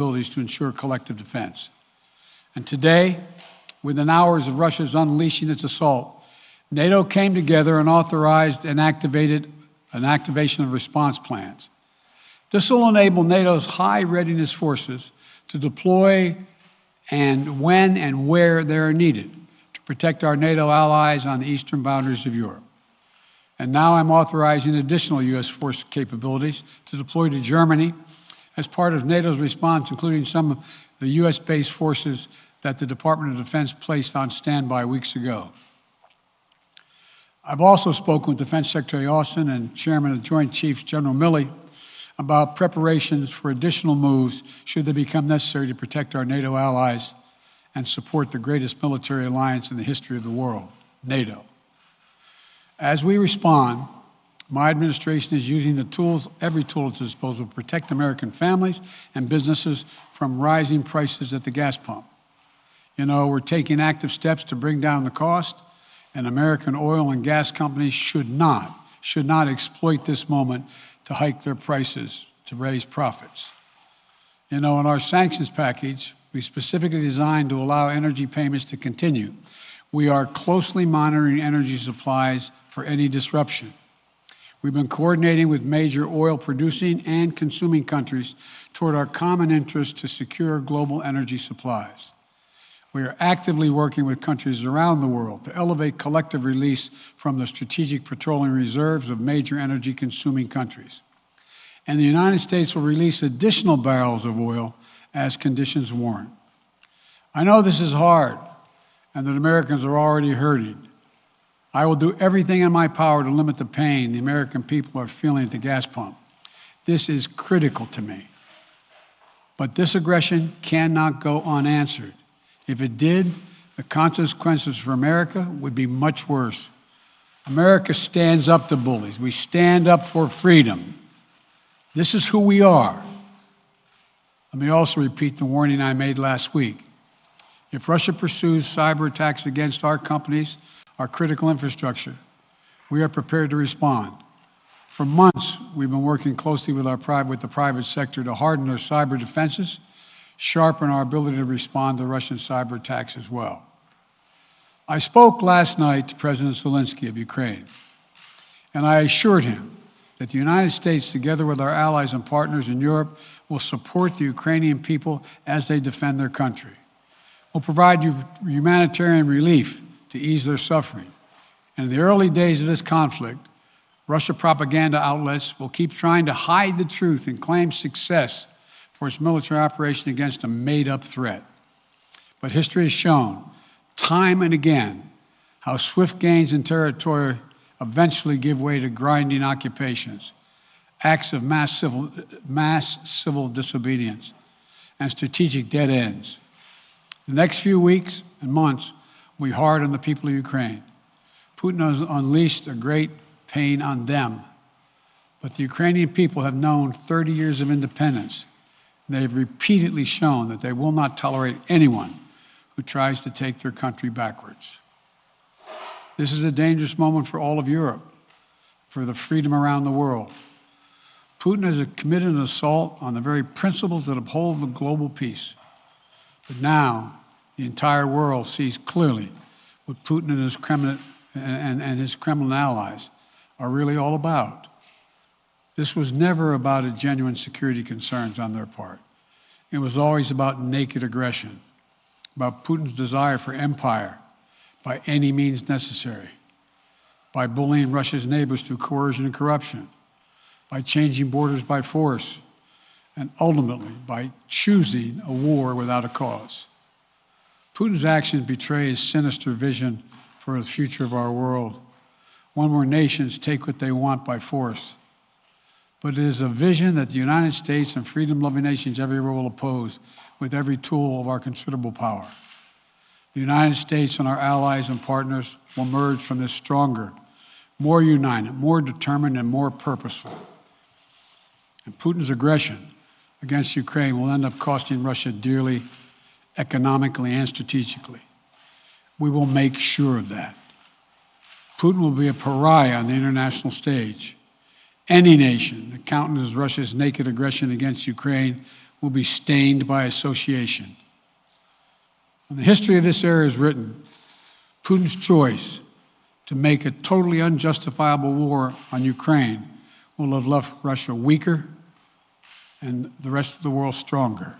abilities to ensure collective defense. And today, within hours of Russia's unleashing its assault, NATO came together and authorized an activation of response plans. This will enable NATO's high readiness forces to deploy and when and where they are needed to protect our NATO allies on the eastern boundaries of Europe. And now I'm authorizing additional U.S. force capabilities to deploy to Germany as part of NATO's response, including some of the U.S.-based forces that the Department of Defense placed on standby weeks ago. I've also spoken with Defense Secretary Austin and Chairman of the Joint Chiefs, General Milley, about preparations for additional moves should they become necessary to protect our NATO allies and support the greatest military alliance in the history of the world, NATO. As we respond, my administration is using the tools, every tool at its disposal to protect American families and businesses from rising prices at the gas pump. You know, we're taking active steps to bring down the cost, and American oil and gas companies should not exploit this moment to hike their prices to raise profits. You know, in our sanctions package, we specifically designed to allow energy payments to continue. We are closely monitoring energy supplies for any disruption. We've been coordinating with major oil producing and consuming countries toward our common interest to secure global energy supplies. We are actively working with countries around the world to elevate collective release from the strategic petroleum reserves of major energy-consuming countries. And the United States will release additional barrels of oil as conditions warrant. I know this is hard and that Americans are already hurting. I will do everything in my power to limit the pain the American people are feeling at the gas pump. This is critical to me. But this aggression cannot go unanswered. If it did, the consequences for America would be much worse. America stands up to bullies. We stand up for freedom. This is who we are. Let me also repeat the warning I made last week. If Russia pursues cyber attacks against our companies, our critical infrastructure, we are prepared to respond. For months, we've been working closely with the private sector to harden our cyber defenses, sharpen our ability to respond to Russian cyber attacks as well. I spoke last night to President Zelensky of Ukraine, and I assured him that the United States, together with our allies and partners in Europe, will support the Ukrainian people as they defend their country. We'll provide humanitarian relief to ease their suffering. And in the early days of this conflict, Russia propaganda outlets will keep trying to hide the truth and claim success for its military operation against a made-up threat. But history has shown, time and again, how swift gains in territory eventually give way to grinding occupations, acts of mass civil disobedience, and strategic dead ends. The next few weeks and months will be hard on the people of Ukraine. Putin has unleashed a great pain on them, but the Ukrainian people have known 30 years of independence. They have repeatedly shown that they will not tolerate anyone who tries to take their country backwards. This is a dangerous moment for all of Europe, for the freedom around the world. Putin has committed an assault on the very principles that uphold the global peace. But now, the entire world sees clearly what Putin and his Kremlin allies are really all about. This was never about a genuine security concerns on their part. It was always about naked aggression, about Putin's desire for empire by any means necessary, by bullying Russia's neighbors through coercion and corruption, by changing borders by force, and ultimately by choosing a war without a cause. Putin's actions betray his sinister vision for the future of our world, one where nations take what they want by force. But it is a vision that the United States and freedom-loving nations everywhere will oppose with every tool of our considerable power. The United States and our allies and partners will emerge from this stronger, more united, more determined, and more purposeful. And Putin's aggression against Ukraine will end up costing Russia dearly, economically and strategically. We will make sure of that. Putin will be a pariah on the international stage. Any nation that countenances Russia's naked aggression against Ukraine will be stained by association. When the history of this era is written, Putin's choice to make a totally unjustifiable war on Ukraine will have left Russia weaker and the rest of the world stronger.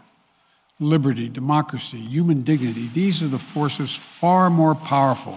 Liberty, democracy, human dignity, these are the forces far more powerful